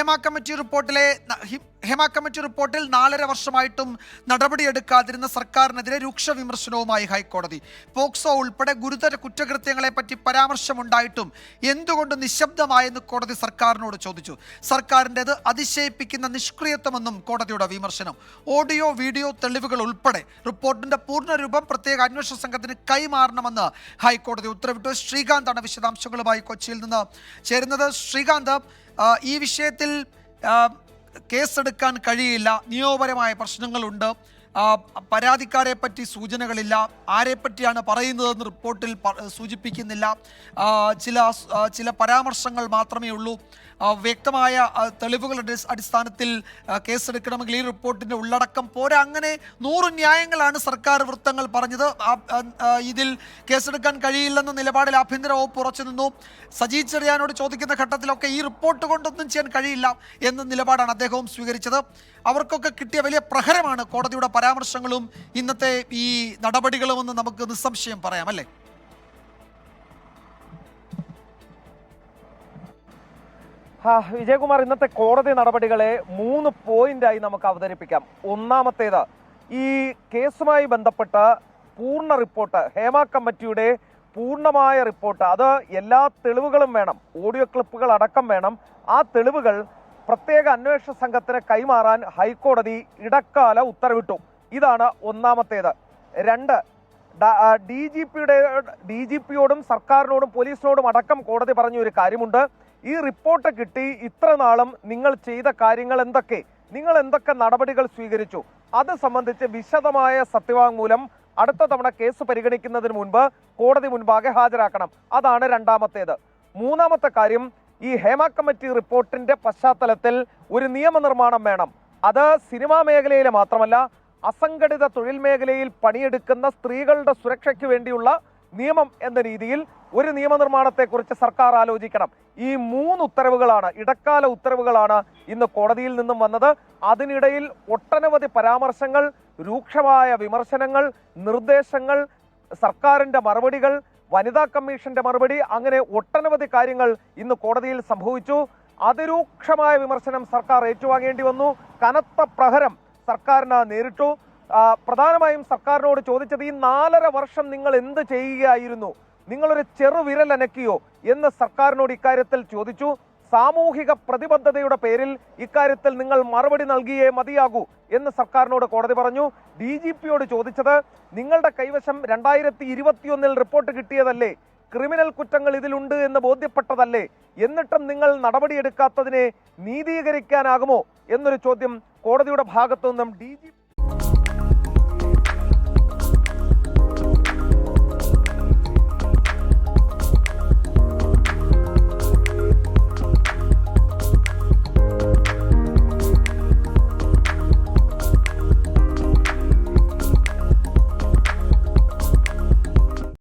Hema committee റിപ്പോർട്ടിൽ 4.5 വർഷമായിട്ടും നടപടിയെടുക്കാതിരുന്ന സർക്കാരിനെതിരെ രൂക്ഷ വിമർശനവുമായി ഹൈക്കോടതി. പോക്സോ ഉൾപ്പെടെ ഗുരുതര കുറ്റകൃത്യങ്ങളെ പറ്റി പരാമർശമുണ്ടായിട്ടും എന്തുകൊണ്ട് നിശബ്ദമായെന്ന് കോടതി സർക്കാരിനോട് ചോദിച്ചു. സർക്കാരിൻ്റെത് അതിശയിപ്പിക്കുന്ന നിഷ്ക്രിയത്വമെന്നും കോടതിയുടെ വിമർശനം. ഓഡിയോ വീഡിയോ തെളിവുകൾ ഉൾപ്പെടെ റിപ്പോർട്ടിന്റെ പൂർണ്ണരൂപം പ്രത്യേക അന്വേഷണ സംഘത്തിന് കൈമാറണമെന്ന് ഹൈക്കോടതി ഉത്തരവിട്ടു. ശ്രീകാന്താണ് വിശദാംശങ്ങളുമായി കൊച്ചിയിൽ നിന്ന് ചേരുന്നത്. ശ്രീകാന്ത്, ഈ വിഷയത്തിൽ കേസെടുക്കാൻ കഴിയില്ല, നിയമപരമായ പ്രശ്നങ്ങളുണ്ട്, പരാതിക്കാരെ പറ്റി സൂചനകളില്ല, ആരെപ്പറ്റിയാണ് പറയുന്നതെന്ന് റിപ്പോർട്ടിൽ സൂചിപ്പിക്കുന്നില്ല, ചില പരാമർശങ്ങൾ മാത്രമേ ഉള്ളൂ, വ്യക്തമായ തെളിവുകളുടെ അടിസ്ഥാനത്തിൽ കേസെടുക്കണമെങ്കിൽ ഈ റിപ്പോർട്ടിൻ്റെ ഉള്ളടക്കം പോരാ. അങ്ങനെ 100 ന്യായങ്ങളാണ് സർക്കാർ വൃത്തങ്ങൾ പറഞ്ഞത്. ഇതിൽ കേസെടുക്കാൻ കഴിയില്ലെന്ന നിലപാടിൽ ആഭ്യന്തര വകുപ്പ് ഉറച്ചു നിന്നു. സജി ചെറിയാനോട് ചോദിക്കുന്ന ഘട്ടത്തിലൊക്കെ ഈ റിപ്പോർട്ട് കൊണ്ടൊന്നും ചെയ്യാൻ കഴിയില്ല എന്ന നിലപാടാണ് അദ്ദേഹവും സ്വീകരിച്ചത്. അവർക്കൊക്കെ കിട്ടിയ വലിയ പ്രഹരമാണ് കോടതിയുടെ പരാമർശങ്ങളും ഇന്നത്തെ ഈ നടപടികളുമെന്ന് നമുക്ക് നിസ്സംശയം പറയാം, അല്ലേ? വിജയകുമാർ, ഇന്നത്തെ കോടതി നടപടികളെ 3 പോയിന്റായി നമുക്ക് അവതരിപ്പിക്കാം. ഒന്നാമത്തേത്, ഈ കേസുമായി ബന്ധപ്പെട്ട പൂർണ്ണ റിപ്പോർട്ട്, ഹേമ കമ്മിറ്റിയുടെ പൂർണ്ണമായ റിപ്പോർട്ട്, അത് എല്ലാ തെളിവുകളും വേണം, ഓഡിയോ ക്ലിപ്പുകൾ അടക്കം വേണം. ആ തെളിവുകൾ പ്രത്യേക അന്വേഷണ സംഘത്തിന് കൈമാറാൻ ഹൈക്കോടതി ഇടക്കാല ഉത്തരവിട്ടു. ഇതാണ് ഒന്നാമത്തേത്. 2, DGPയോടും സർക്കാരിനോടും പോലീസിനോടും അടക്കം കോടതി പറഞ്ഞ ഒരു കാര്യമുണ്ട്. ഈ റിപ്പോർട്ട് കിട്ടി ഇത്ര നാളും നിങ്ങൾ ചെയ്ത കാര്യങ്ങൾ എന്തൊക്കെ, നിങ്ങൾ എന്തൊക്കെ നടപടികൾ സ്വീകരിച്ചു, അത് സംബന്ധിച്ച് വിശദമായ സത്യവാങ്മൂലം അടുത്ത തവണ കേസ് പരിഗണിക്കുന്നതിന് മുൻപ് കോടതി മുൻപാകെ ഹാജരാക്കണം. അതാണ് രണ്ടാമത്തേത്. മൂന്നാമത്തെ കാര്യം, ഈ ഹേമ കമ്മിറ്റി റിപ്പോർട്ടിന്റെ പശ്ചാത്തലത്തിൽ ഒരു നിയമനിർമ്മാണം വേണം. അത് സിനിമാ മേഖലയിലെ മാത്രമല്ല, അസംഘടിത തൊഴിൽ മേഖലയിൽ പണിയെടുക്കുന്ന സ്ത്രീകളുടെ സുരക്ഷയ്ക്ക് വേണ്ടിയുള്ള നിയമം എന്ന രീതിയിൽ ഒരു നിയമനിർമ്മാണത്തെക്കുറിച്ച് സർക്കാർ ആലോചിക്കണം. ഈ 3 ഉത്തരവുകളാണ്, ഇടക്കാല ഉത്തരവുകളാണ് ഇന്ന് കോടതിയിൽ നിന്നും വന്നത്. അതിനിടയിൽ ഒട്ടനവധി പരാമർശങ്ങൾ, രൂക്ഷമായ വിമർശനങ്ങൾ, നിർദ്ദേശങ്ങൾ, സർക്കാരിന്റെ മറുപടികൾ, വനിതാ കമ്മീഷന്റെ മറുപടി, അങ്ങനെ ഒട്ടനവധി കാര്യങ്ങൾ ഇന്ന് കോടതിയിൽ സംഭവിച്ചു. അതിരൂക്ഷമായ വിമർശനം സർക്കാർ ഏറ്റുവാങ്ങേണ്ടി വന്നു. കനത്ത പ്രഹരം സർക്കാരിന് നേരിട്ടു. പ്രധാനമായും സർക്കാരിനോട് ചോദിച്ചത്, ഈ 4.5 വർഷം നിങ്ങൾ എന്ത് ചെയ്യുകയായിരുന്നു, നിങ്ങളൊരു ചെറുവിരൽ അനക്കിയോ എന്ന് സർക്കാരിനോട് ഇക്കാര്യത്തിൽ ചോദിച്ചു. സാമൂഹിക പ്രതിബദ്ധതയുടെ പേരിൽ ഇക്കാര്യത്തിൽ നിങ്ങൾ മറുപടി നൽകിയേ മതിയാകൂ എന്ന് സർക്കാരിനോട് കോടതി പറഞ്ഞു. DGPയോട് ചോദിച്ചത്, നിങ്ങളുടെ കൈവശം 2021 റിപ്പോർട്ട് കിട്ടിയതല്ലേ, ക്രിമിനൽ കുറ്റങ്ങൾ ഇതിലുണ്ട് എന്ന് ബോധ്യപ്പെട്ടതല്ലേ, എന്നിട്ടും നിങ്ങൾ നടപടിയെടുക്കാത്തതിനെ നീതീകരിക്കാനാകുമോ എന്നൊരു ചോദ്യം കോടതിയുടെ ഭാഗത്തു നിന്നും DGP